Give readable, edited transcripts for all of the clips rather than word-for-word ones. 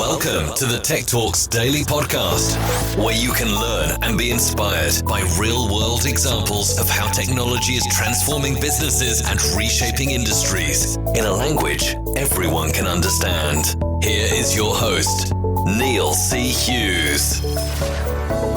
Welcome to the Tech Talks Daily Podcast, where you can learn and be inspired by real-world examples of how technology is transforming businesses and reshaping industries in a language everyone can understand. Here is your host, Neil C. Hughes.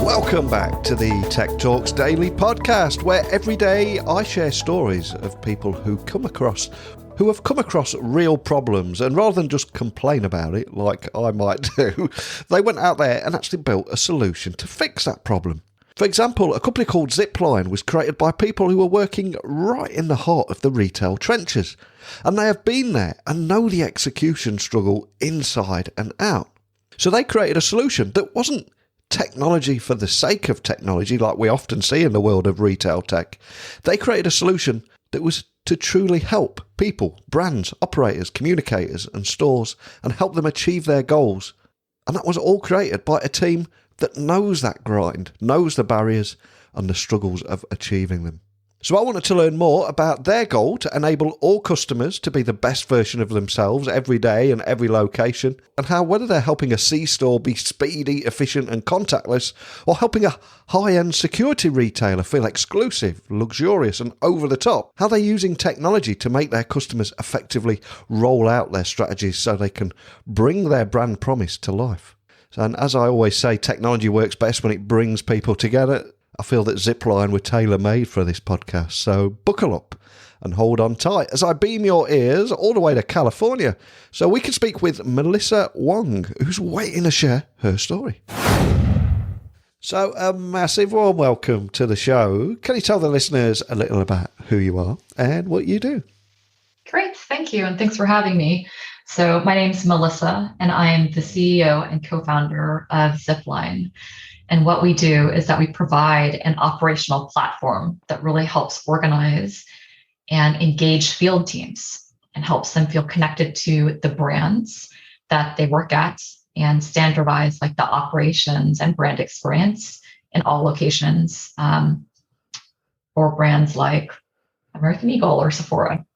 Welcome back to the Tech Talks Daily Podcast, where every day I share stories of people who have come across real problems, and rather than just complain about it like I might do, they went out there and actually built a solution to fix that problem. For example, a company called Zipline was created by people who were working right in the heart of the retail trenches, and they have been there and know the execution struggle inside and out. So they created a solution that wasn't technology for the sake of technology like we often see in the world of retail tech. They created a solution that was to truly help people, brands, operators, communicators and stores and help them achieve their goals. And that was all created by a team that knows that grind, knows the barriers and the struggles of achieving them. So I wanted to learn more about their goal to enable all customers to be the best version of themselves every day and every location, and how whether they're helping a C-store be speedy, efficient and contactless, or helping a high-end security retailer feel exclusive, luxurious and over the top, how they're using technology to make their customers effectively roll out their strategies so they can bring their brand promise to life. And as I always say, technology works best when it brings people together. I feel that Zipline were tailor-made for this podcast, so buckle up and hold on tight as I beam your ears all the way to California so we can speak with Melissa Wong, who's waiting to share her story. So a massive warm welcome to the show. Can you tell the listeners a little about who you are and what you do? Great, thank you, and thanks for having me. So my name's Melissa, and I am the CEO and co-founder of Zipline. And what we do is that we provide an operational platform that really helps organize and engage field teams and helps them feel connected to the brands that they work at and standardize like the operations and brand experience in all locations for brands like American Eagle or Sephora.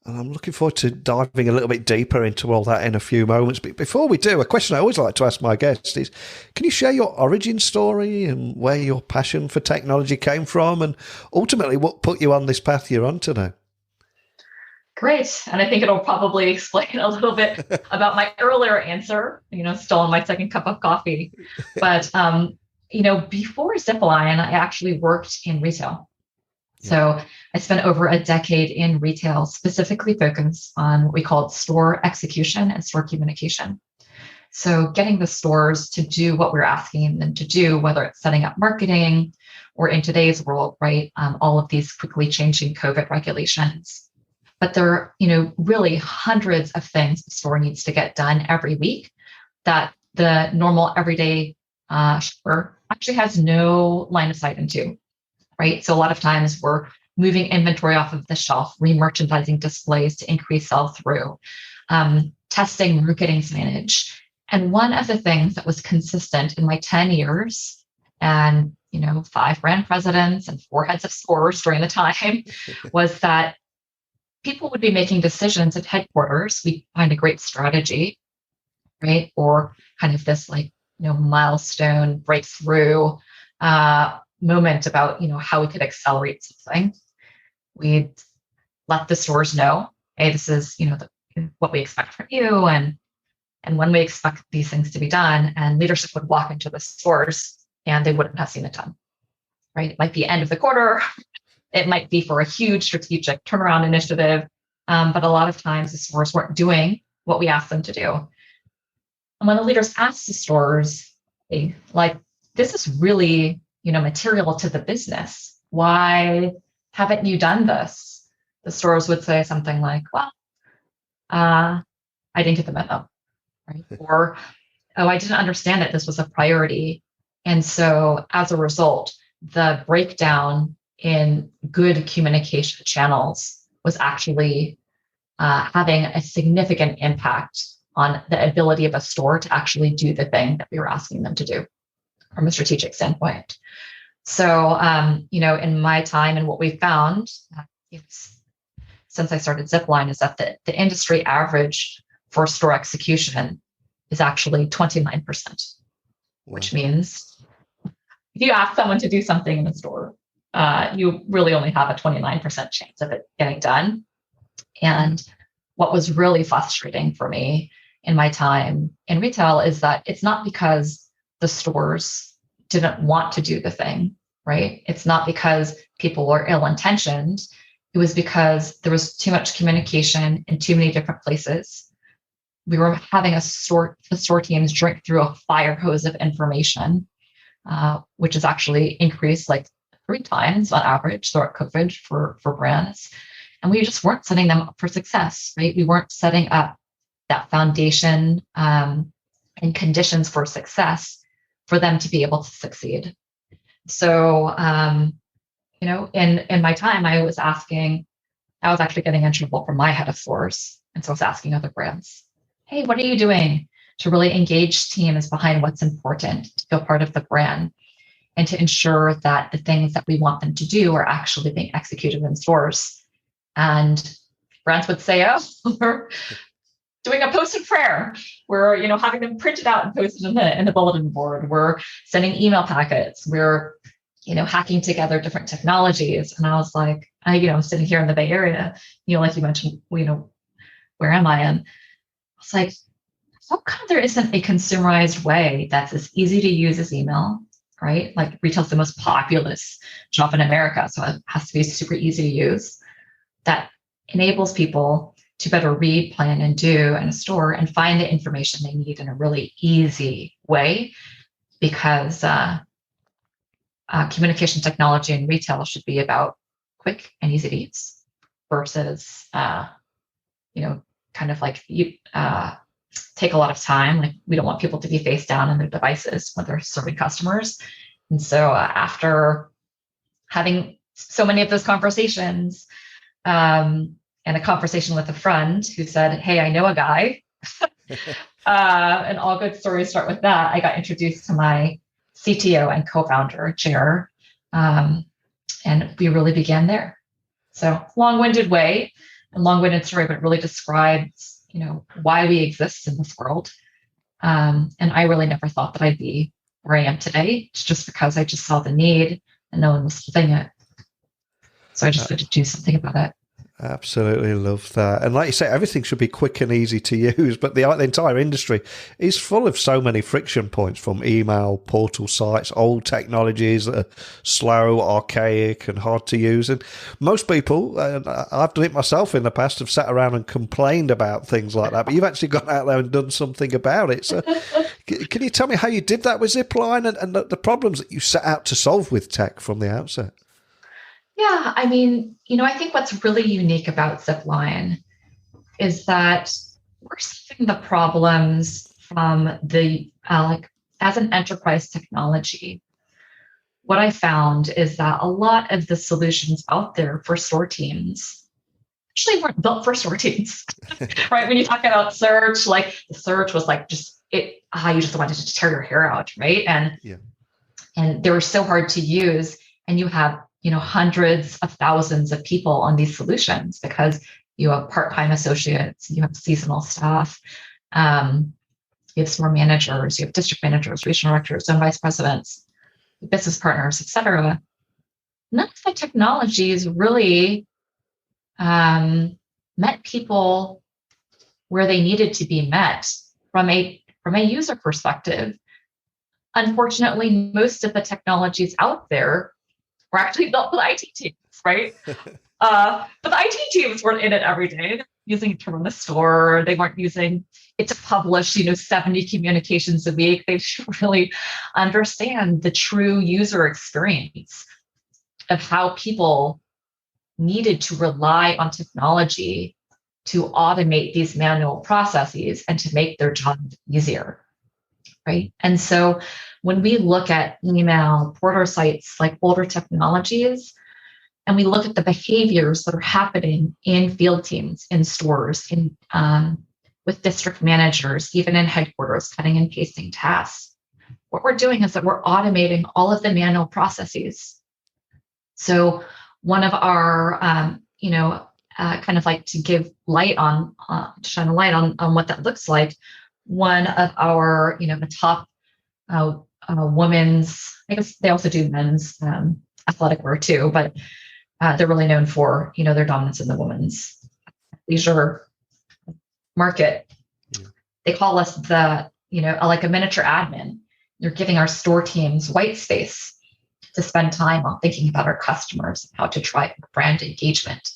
And I'm looking forward to diving a little bit deeper into all that in a few moments. But before we do, a question I always like to ask my guests is, can you share your origin story and where your passion for technology came from and ultimately what put you on this path you're on today? Great. And I think it'll probably explain a little bit about my earlier answer, still on my second cup of coffee. But, before Zipline, I actually worked in retail. So I spent over a decade in retail, specifically focused on what we called store execution and store communication. So getting the stores to do what we're asking them to do, whether it's setting up marketing or in today's world, right? All of these quickly changing COVID regulations. But there are, really hundreds of things the store needs to get done every week that the normal everyday shopper actually has no line of sight into. Right. So a lot of times we're moving inventory off of the shelf, re-merchandising displays to increase sell-through, testing marketing signage. And one of the things that was consistent in my 10 years and, 5 brand presidents and 4 heads of stores during the time was that people would be making decisions at headquarters. We find a great strategy, right? Or kind of this milestone breakthrough moment about how we could accelerate something. We'd let the stores know, hey, this is what we expect from you and when we expect these things to be done. And leadership would walk into the stores and they wouldn't have seen it done. Right? It might be end of the quarter. It might be for a huge strategic turnaround initiative. But a lot of times the stores weren't doing what we asked them to do. And when the leaders asked the stores, hey, this is really material to the business. Why haven't you done this? The stores would say something like, well, I didn't get the memo, right? Or, oh, I didn't understand that this was a priority. And so as a result, the breakdown in good communication channels was actually having a significant impact on the ability of a store to actually do the thing that we were asking them to do from a strategic standpoint. So, in my time and what we found since I started Zipline is that the industry average for store execution is actually 29%, Wow. which means if you ask someone to do something in a store, you really only have a 29% chance of it getting done. And what was really frustrating for me in my time in retail is that it's not because the stores didn't want to do the thing, right? It's not because people were ill-intentioned. It was because there was too much communication in too many different places. We were having the store teams drink through a fire hose of information, which has actually increased like 3 times on average throughout COVID for brands. And we just weren't setting them up for success, right? We weren't setting up that foundation and conditions for success for them to be able to succeed. So, in my time, I was actually getting in trouble from my head of stores. And so I was asking other brands, hey, what are you doing to really engage teams behind what's important to feel part of the brand and to ensure that the things that we want them to do are actually being executed in stores? And brands would say, oh, we're doing a posted prayer. We're, having them printed out and posted in the bulletin board. We're sending email packets. We're, hacking together different technologies. And I was like, sitting here in the Bay Area, like you mentioned, where am I? And I was like, how come there isn't a consumerized way that's as easy to use as email, right? Like retail's the most populous shop in America, so it has to be super easy to use. That enables people to better read, plan, and do in a store and find the information they need in a really easy way, because communication technology in retail should be about quick and easy to use versus, kind of like you take a lot of time. Like we don't want people to be face down in their devices when they're serving customers. And so after having so many of those conversations, and a conversation with a friend who said, hey, I know a guy, and all good stories start with that. I got introduced to my CTO and co-founder, Chair, and we really began there. So long-winded story, but really describes, why we exist in this world. And I really never thought that I'd be where I am today. It's just because I just saw the need and no one was doing it. So I just had to do something about it. Absolutely love that. And like you say, everything should be quick and easy to use, but the entire industry is full of so many friction points, from email, portal sites, old technologies that are slow, archaic and hard to use. And most people, I've done it myself in the past, have sat around and complained about things like that, but you've actually gone out there and done something about it. So can you tell me how you did that with Zipline and the problems that you set out to solve with tech from the outset? Yeah, I mean, I think what's really unique about Zipline is that we're solving the problems from the, as an enterprise technology. What I found is that a lot of the solutions out there for store teams actually weren't built for store teams, right? When you talk about search, like the search was like just it, you just wanted to tear your hair out, right? And they were so hard to use, and you have hundreds of thousands of people on these solutions because you have part-time associates, you have seasonal staff, you have store managers, you have district managers, regional directors, and vice presidents, business partners, et cetera. None of the technologies really met people where they needed to be met from a user perspective. Unfortunately, most of the technologies out there were actually built for the IT teams, right? But the IT teams weren't in it every day. They're using it to run the store. They weren't using it to publish, 70 communications a week. They should really understand the true user experience of how people needed to rely on technology to automate these manual processes and to make their job easier, right? And so when we look at email, portal sites, like older technologies, and we look at the behaviors that are happening in field teams, in stores, with district managers, even in headquarters, cutting and pasting tasks, what we're doing is that we're automating all of the manual processes. So one of our, kind of like to give light on, to shine a light on what that looks like, one of our, the top women's, I guess they also do men's athletic wear too, but they're really known for, their dominance in the women's leisure market. They call us like a miniature admin. You're giving our store teams white space to spend time on thinking about our customers, how to drive brand engagement.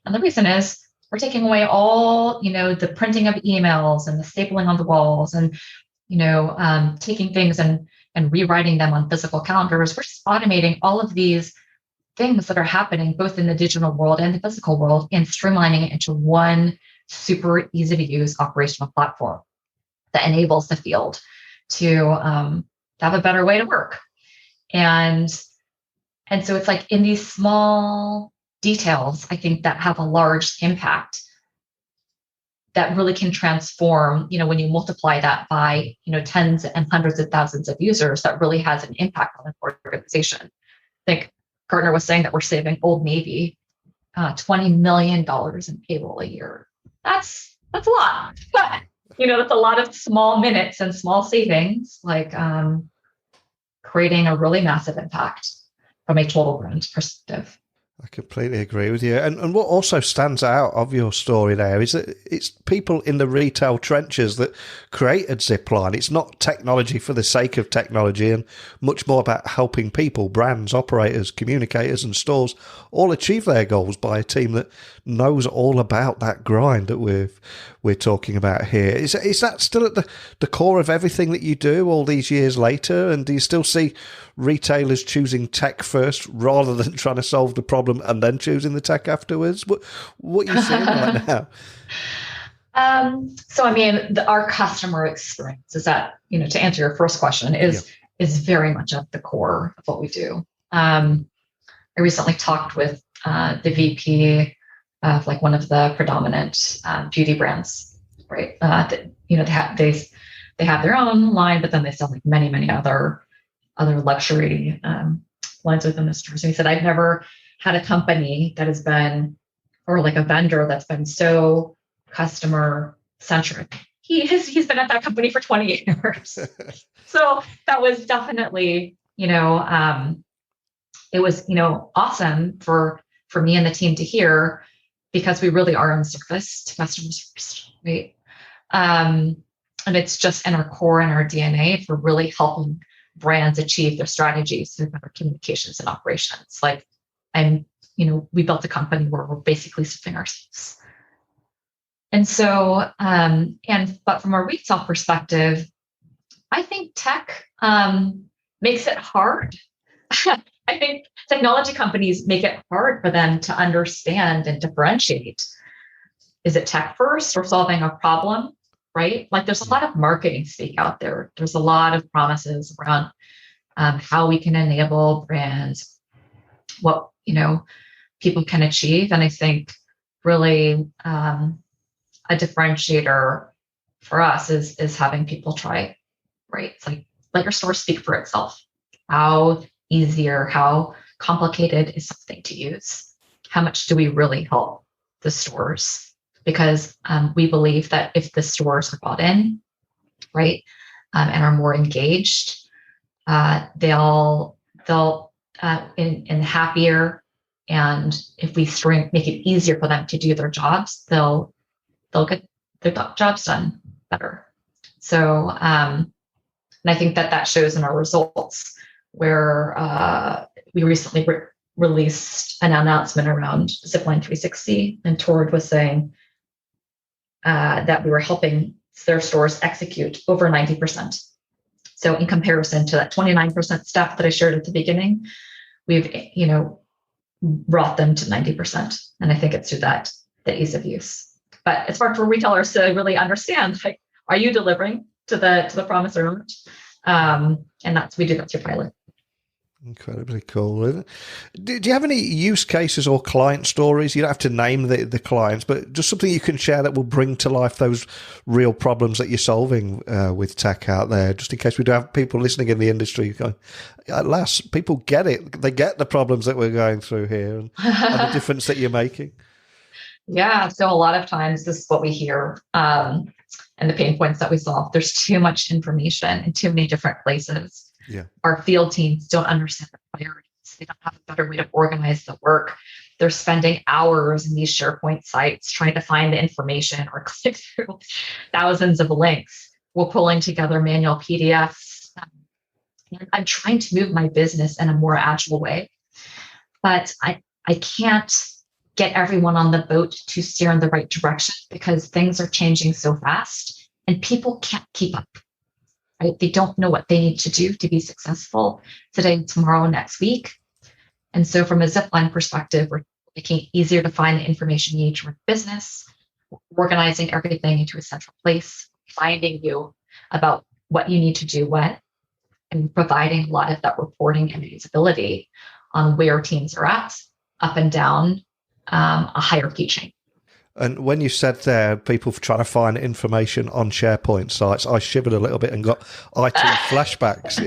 And the reason is we're taking away all, the printing of emails and the stapling on the walls and, taking things and rewriting them on physical calendars. We're just automating all of these things that are happening both in the digital world and the physical world and streamlining it into one super easy to use operational platform that enables the field to have a better way to work. And so it's like in these small details, I think that have a large impact that really can transform, when you multiply that by, tens and hundreds of thousands of users, that really has an impact on the organization. I think Gartner was saying that we're saving Old Navy $20 million in payroll a year. That's a lot. But, that's a lot of small minutes and small savings, like creating a really massive impact from a total brand perspective. I completely agree with you. And what also stands out of your story there is that it's people in the retail trenches that created Zipline. It's not technology for the sake of technology, and much more about helping people, brands, operators, communicators and stores all achieve their goals by a team that knows all about that grind that we're talking about here. Is that still at the core of everything that you do all these years later? And do you still see retailers choosing tech first rather than trying to solve the problem and then choosing the tech afterwards? What are you seeing right now? So, our customer experience is that, to answer your first question, is very much at the core of what we do. I recently talked with the VP of like one of the predominant beauty brands, right? They have their own line, but then they sell like many other luxury lines within the stores. And he said, I've never had a company that has been, or like a vendor that's been so customer centric. He's been at that company for 20 years. So that was definitely, it was, awesome for me and the team to hear, because we really are on service to customers first, right? And it's just in our core and our DNA for really helping brands achieve their strategies through better communications and operations. Like, we built a company where we're basically serving ourselves. And so, but from a retail perspective, I think tech makes it hard. I think technology companies make it hard for them to understand and differentiate. Is it tech first or solving a problem, right? Like there's a lot of marketing speak out there. There's a lot of promises around how we can enable brands, what, people can achieve. And I think really a differentiator for us is having people try it, right? It's like, let your store speak for itself. How easy or how complicated is something to use? How much do we really help the stores? Because we believe that if the stores are bought in, right, and are more engaged, they'll in happier. And if we make it easier for them to do their jobs, they'll get their jobs done better. So, and I think that shows in our results, where we recently released an announcement around Zipline 360, and Tord was saying that we were helping their stores execute over 90%. So in comparison to that 29% stuff that I shared at the beginning, we've brought them to 90%. And I think it's through the ease of use. But it's hard for retailers to really understand, like, are you delivering to the promise or not? And we do that through pilot. Incredibly cool, isn't it? Do you have any use cases or client stories? You don't have to name the clients, but just something you can share that will bring to life those real problems that you're solving with tech out there, just in case we do have people listening in the industry going, at last, people get it. They get the problems that we're going through here and the difference that you're making. Yeah. So a lot of times this is what we hear. and the pain points that we solve. There's too much information in too many different places. Yeah. Our field teams don't understand the priorities. They don't have a better way to organize the work. They're spending hours in these SharePoint sites trying to find the information or click through thousands of links. We're pulling together manual PDFs. I'm trying to move my business in a more agile way, but I can't get everyone on the boat to steer in the right direction because things are changing so fast and people can't keep up. Right? They don't know what they need to do to be successful today, tomorrow, next week. And so from a Zipline perspective, we're making it easier to find the information you need to run business, organizing everything into a central place, finding you about what you need to do when, and providing a lot of that reporting and visibility on where teams are at, up and down a hierarchy chain. And when you said there, people trying to find information on SharePoint sites, I shivered a little bit and got IT flashbacks.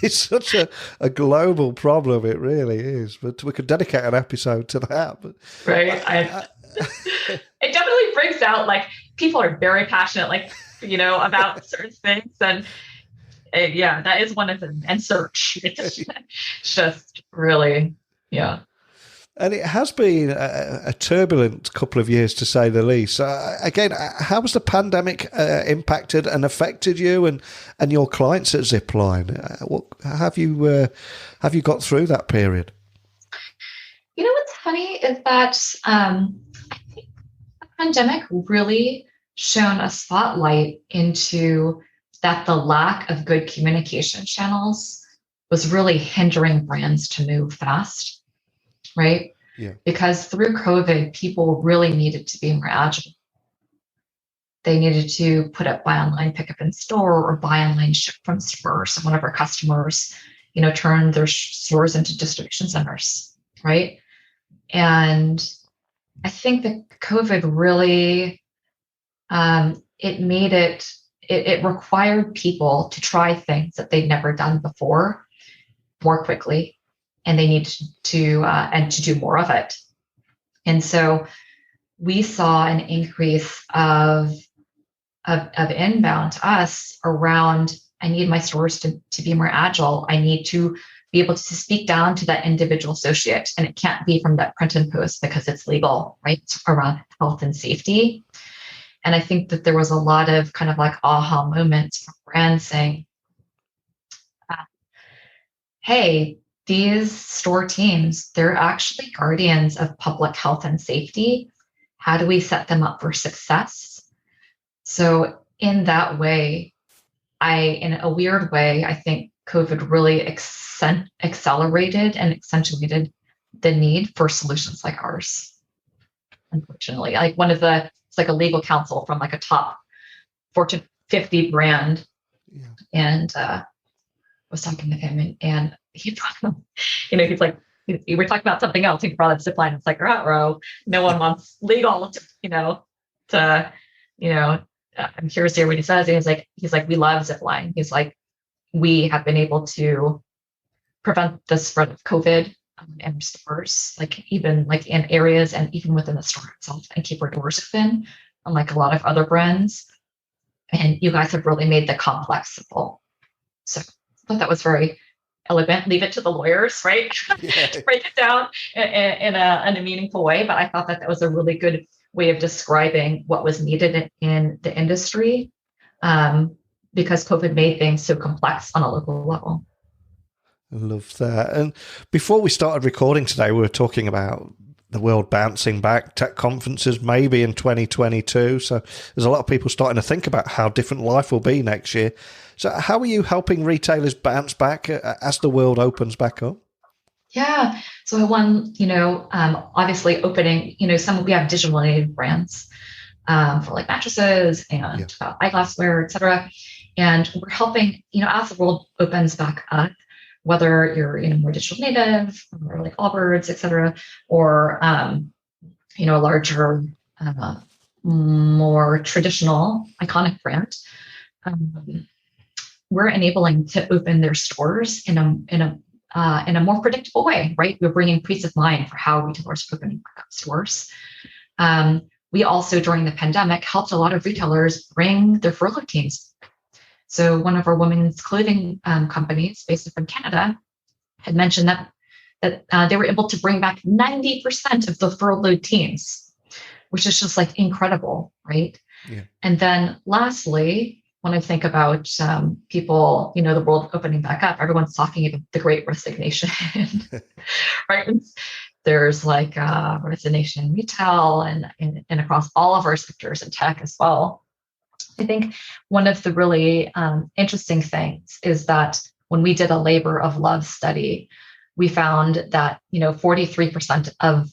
It's such a global problem. It really is. But we could dedicate an episode to that. But right. It definitely brings out, like, people are very passionate, like, about certain things. And yeah, that is one of them. And search. It's just really, yeah. And it has been a turbulent couple of years, to say the least. Again, how has the pandemic impacted and affected you and your clients at Zipline? What have you got through that period? What's funny is that I think the pandemic really shone a spotlight into that the lack of good communication channels was really hindering brands to move fast. Right? Yeah. Because through COVID, people really needed to be more agile. They needed to put up buy online, pick up in store, or buy online, ship from store. So one of our customers, turned their stores into distribution centers, right? And I think that COVID really, it required people to try things that they'd never done before more quickly. And they need to do more of it. And so we saw an increase of inbound to us around, I need my stores to be more agile. I need to be able to speak down to that individual associate. And it can't be from that print and post because it's legal, right? It's around health and safety. And I think that there was a lot of kind of like aha moments from brands saying, hey, these store teams, they're actually guardians of public health and safety. How do we set them up for success? So in that way, in a weird way, I think COVID really accelerated and accentuated the need for solutions like ours. Unfortunately, like it's like a legal counsel from like a top Fortune 50 brand. Yeah. And was talking to him and he brought, he's like, we were talking about something else. He brought up Zipline. It's like, row. No one wants legal I'm curious to hear what he says. And he's like, we love Zipline. He's like, we have been able to prevent the spread of COVID in stores, like even like in areas and even within the store itself, and keep our doors open, unlike a lot of other brands. And you guys have really made the complex simple. So I thought that was very elegant. Leave it to the lawyers, right? Yeah. To break it down in a meaningful way. But I thought that was a really good way of describing what was needed in the industry, because COVID made things so complex on a local level. I love that. And before we started recording today, we were talking about the world bouncing back, tech conferences maybe in 2022. So there's a lot of people starting to think about how different life will be next year. So how are you helping retailers bounce back as the world opens back up? Yeah. So obviously opening, we have digital native brands for like mattresses and eyeglassware, et cetera. And we're helping, as the world opens back up, whether you're, more digital native or like Allbirds, et cetera, or, a larger, more traditional iconic brand, we're enabling to open their stores in a more predictable way, right? We're bringing peace of mind for how retailers open stores. we also, during the pandemic, helped a lot of retailers bring their furlough teams. So one of our women's clothing companies based in Canada had mentioned that they were able to bring back 90% of the furloughed teams, which is just like incredible, right? Yeah. And then lastly, when I think about people, the world opening back up, everyone's talking about the Great Resignation, right? There's like resignation in retail and across all of our sectors in tech as well. I think one of the really interesting things is that when we did a labor of love study, we found that 43% of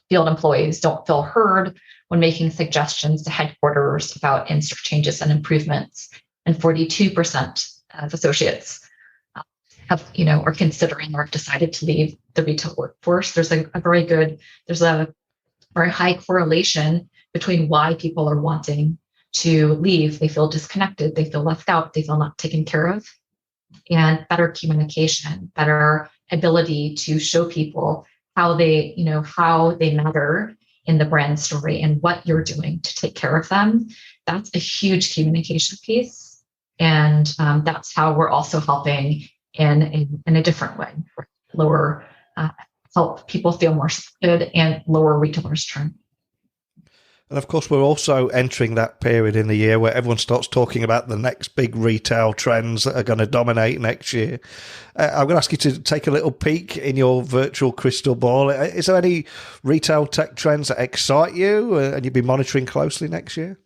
field employees don't feel heard when making suggestions to headquarters about in-store changes and improvements, and 42% of associates are considering or decided to leave the retail workforce. There's a very high correlation between why people are wanting to leave. They feel disconnected, they feel left out, they feel not taken care of, and better communication, better ability to show people how they matter in the brand story and what you're doing to take care of them. That's a huge communication piece. And that's how we're also helping in a different way, help people feel more supported and lower retailers' churn. And of course, we're also entering that period in the year where everyone starts talking about the next big retail trends that are going to dominate next year. I'm going to ask you to take a little peek in your virtual crystal ball. Is there any retail tech trends that excite you and you'll be monitoring closely next year?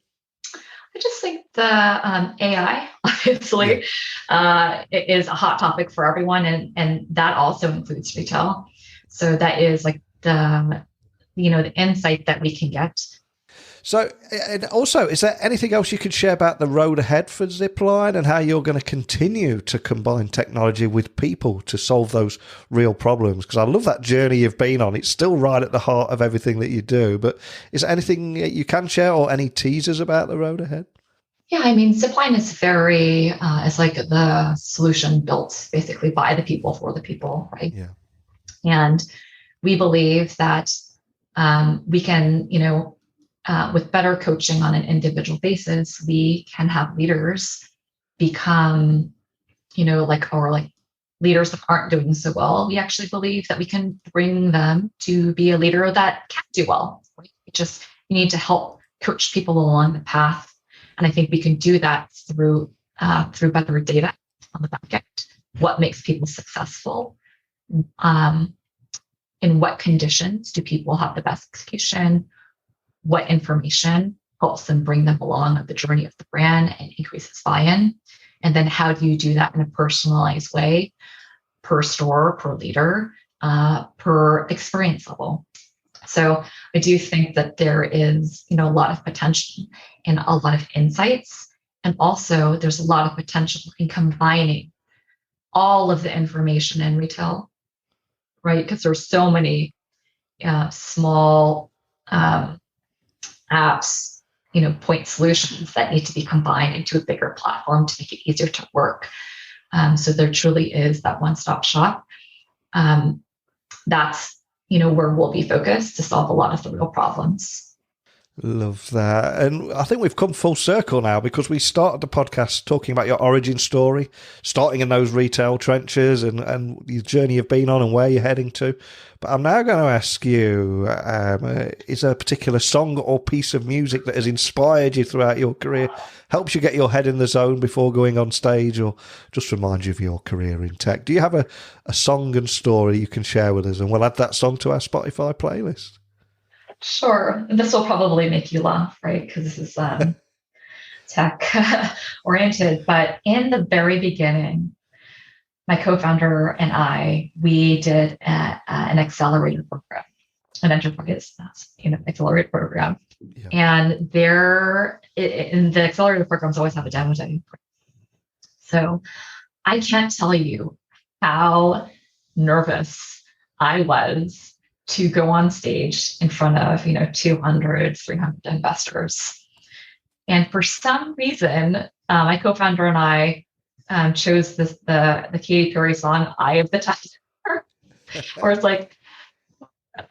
I just think the AI, obviously, it is a hot topic for everyone, and that also includes retail. So that is like the insight that we can get. So, and also, is there anything else you could share about the road ahead for Zipline and how you're going to continue to combine technology with people to solve those real problems? Because I love that journey you've been on. It's still right at the heart of everything that you do. But is there anything you can share or any teasers about the road ahead? Yeah, I mean, Zipline is it's like the solution built basically by the people for the people, right? Yeah. And we believe that we can, with better coaching on an individual basis, we can have leaders become, leaders that aren't doing so well. We actually believe that we can bring them to be a leader that can do well. Right? You need to help coach people along the path. And I think we can do that through better data on the back end. What makes people successful? In what conditions do people have the best execution? What information helps them bring them along the journey of the brand and increases buy-in? And then how do you do that in a personalized way per store, per leader, per experience level? So I do think that there is, a lot of potential and a lot of insights. And also there's a lot of potential in combining all of the information in retail, right? Because there's so many small apps, point solutions that need to be combined into a bigger platform to make it easier to work. So there truly is that one-stop shop. That's, where we'll be focused to solve a lot of the real problems. Love that. And I think we've come full circle now because we started the podcast talking about your origin story, starting in those retail trenches and the journey you've been on and where you're heading to. But I'm now going to ask you, is there a particular song or piece of music that has inspired you throughout your career, helps you get your head in the zone before going on stage, or just reminds you of your career in tech? Do you have a song and story you can share with us? And we'll add that song to our Spotify playlist. Sure. This will probably make you laugh, right? Because this is tech oriented. But in the very beginning, my co-founder and I, we did an accelerator program, an enterprise accelerator program. Yeah. And in the accelerator programs always have a demo day. So I can't tell you how nervous I was to go on stage in front of 200, 300 investors. And for some reason, my co-founder and I chose the Katy Perry song "Eye of the Tiger," where it's like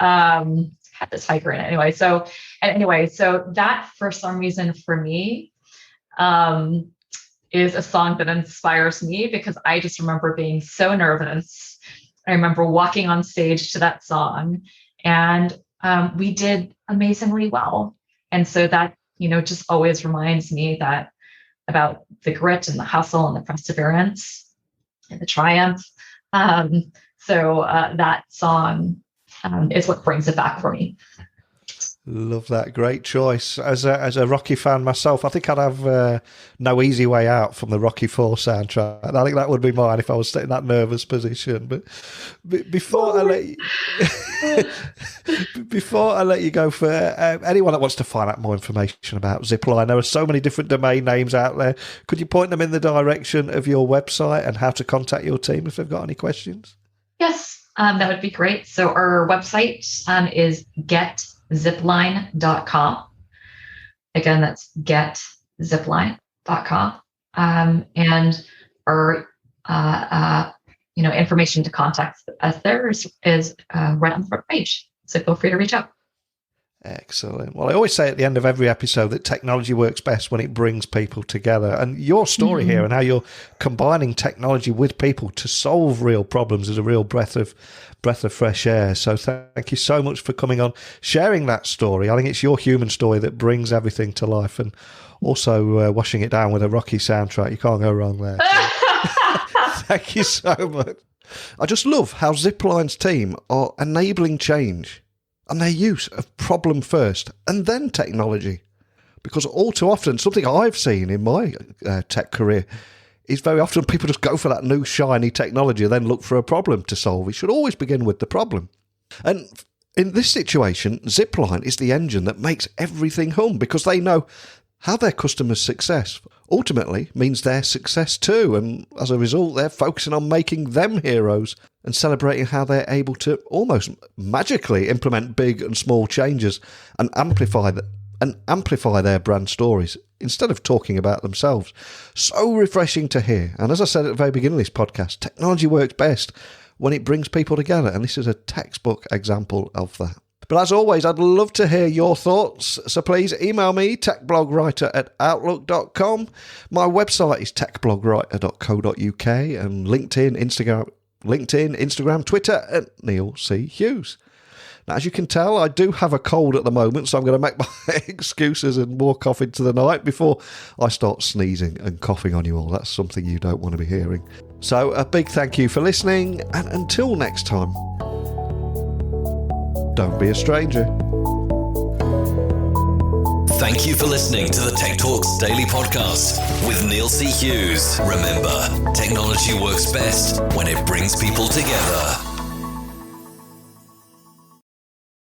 kind had this hiker in it anyway. So that for some reason for me is a song that inspires me, because I just remember being so nervous. I remember walking on stage to that song, and we did amazingly well. And so that, just always reminds me that about the grit and the hustle and the perseverance and the triumph. So that song is what brings it back for me. Love that. Great choice. As a Rocky fan myself, I think I'd have No Easy Way Out from the Rocky IV soundtrack. I think that would be mine if I was in that nervous position. But before I let you go, for anyone that wants to find out more information about Zipline, there are so many different domain names out there. Could you point them in the direction of your website and how to contact your team if they've got any questions? Yes, that would be great. So our website is getzipline.com. Again, that's getzipline.com. And our information to contact us there is right on the front page. So feel free to reach out. Excellent. Well, I always say at the end of every episode that technology works best when it brings people together. And your story here and how you're combining technology with people to solve real problems is a real breath of fresh air. So thank you so much for coming on, sharing that story. I think it's your human story that brings everything to life, and also washing it down with a Rocky soundtrack. You can't go wrong there. So, thank you so much. I just love how Zipline's team are enabling change and their use of problem first and then technology. Because all too often, something I've seen in my tech career is very often people just go for that new shiny technology and then look for a problem to solve. It should always begin with the problem. And in this situation, Zipline is the engine that makes everything hum, because they know how their customers' success ultimately means their success too. And as a result, they're focusing on making them heroes and celebrating how they're able to almost magically implement big and small changes and amplify their brand stories instead of talking about themselves. So refreshing to hear. And as I said at the very beginning of this podcast, technology works best when it brings people together. And this is a textbook example of that. But as always, I'd love to hear your thoughts. So please email me, techblogwriter@outlook.com. My website is techblogwriter.co.uk, and LinkedIn, Instagram, Twitter at Neil C. Hughes. Now, as you can tell, I do have a cold at the moment, so I'm going to make my excuses and walk off into the night before I start sneezing and coughing on you all. That's something you don't want to be hearing. So a big thank you for listening, and until next time, don't be a stranger. Thank you for listening to the Tech Talks Daily Podcast with Neil C. Hughes. Remember, technology works best when it brings people together.